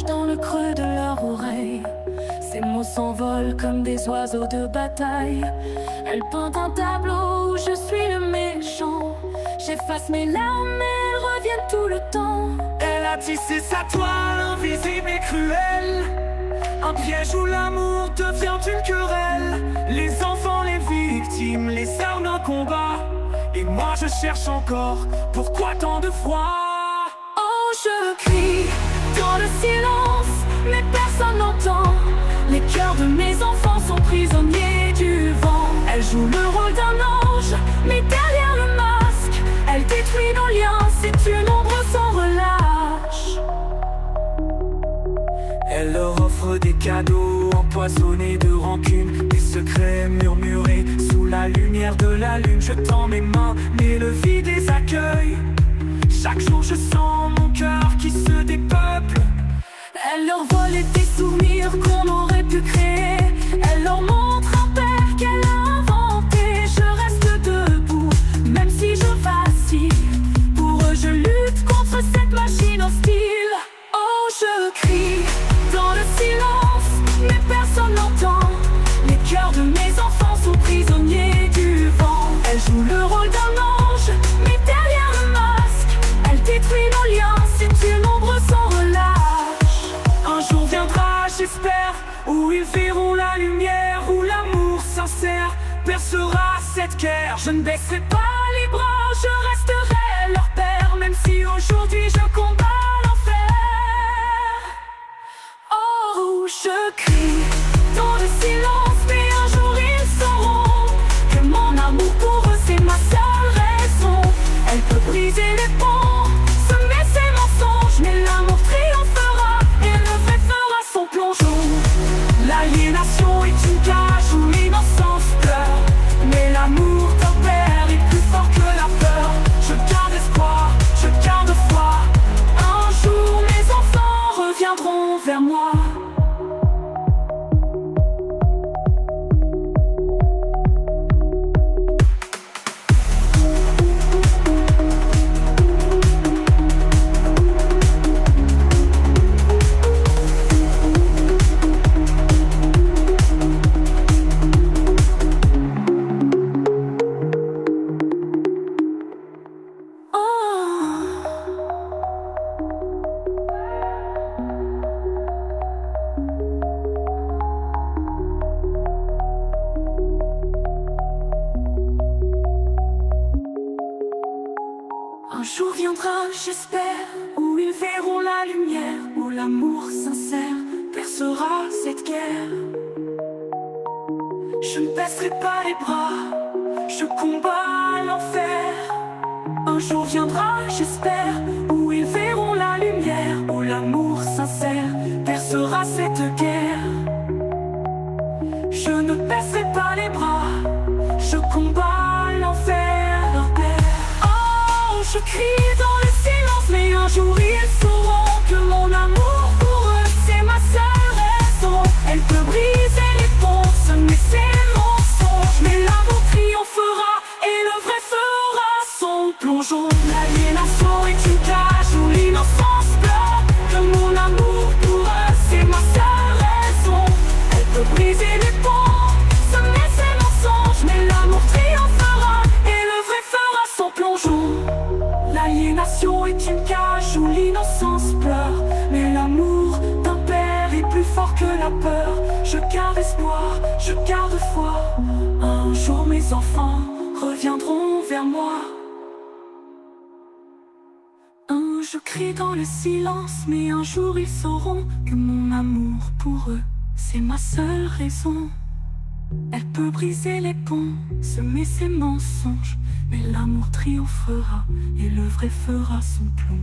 dans le creux de leur oreille. Ces mots s'envolent comme des oiseaux de bataille. Elle peint un tableau où je suis le méchant. J'efface mes larmes mais elles reviennent tout le temps. Elle a tissé sa toile invisible et cruelle, un piège où l'amour devient une querelle. Les enfants, les victimes, les armes d'un combat. Et moi je cherche encore, pourquoi tant de froid? Oh, je crie dans le silence, mais personne n'entend. Les cœurs de mes enfants sont prisonniers du vent. Elle joue le rôle d'un ange, mais derrière le masque, elle détruit nos liens, c'est une ombre sans relâche. Elle leur offre des cadeaux empoisonnés de rancune, des secrets murmurés sous la lumière de la lune. Je tends mes mains, mais le vide les accueille. Chaque jour je sens mon cœur qui se dépeuple. Elle leur vole des souvenirs qu'on aurait pu créer. Elle leur montre un père qu'elle a inventé. Je reste debout, même si je vacille. Pour eux je lutte contre cette machine hostile. Oh, je crie dans le silence, mais personne n'entend. Les cœurs de mes enfants sont prisonniers du vent. Elle joue le rôle d'un ange, mais derrière le masque, elle détruit nos liens, c'est une ombre sans relâche. Un jour viendra, j'espère, où ils verront la lumière, où l'amour sincère percera cette guerre. Je ne baisserai pas les bras, je resterai leur père, même si aujourd'hui je combats l'enfer. Oh, je crie dans le silence, mais un jour ils sauront que mon amour pour eux c'est ma seule raison. Elle peut briser les ponts, semer ses mensonges, mais l'amour triomphera et le vrai fera son plongeon. L'aliénation est une cage où l'innocence pleure, mais l'amour d'un père est plus fort que la peur. Je garde espoir, je garde foi. Un jour mes enfants reviendront vers moi. Un jour viendra, j'espère, où ils verront la lumière, où l'amour sincère percera cette guerre. Je ne baisserai pas les bras, je combats l'enfer. Un jour viendra, j'espère, où ils verront la lumière, où l'amour sincère percera cette guerre. Je ne baisserai pas les bras, je combats l'enfer, leur père. Oh, je crie dans le silence, mais un jour ils sauront que mon amour pour eux c'est ma seule raison. Elle peut briser les ponts, semer ses mensonges, mais l'amour triomphera et le vrai fera son plongeon. L'aliénation est une cage où l'innocence pleure, que mon amour pour eux c'est ma seule raison. Elle peut briser les ponts, semer ses mensonges, mais l'amour triomphera et le vrai fera son plongeon. L'aliénation est une cage où l'innocence pleure, mais l'amour d'un père est plus fort que la peur. Je garde espoir, je garde foi. Un jour mes enfants reviendront vers moi. Je crie dans le silence, mais un jour ils sauront que mon amour pour eux c'est ma seule raison. Elle peut briser les ponts, semer ses mensonges, mais l'amour triomphera et le vrai fera son plomb.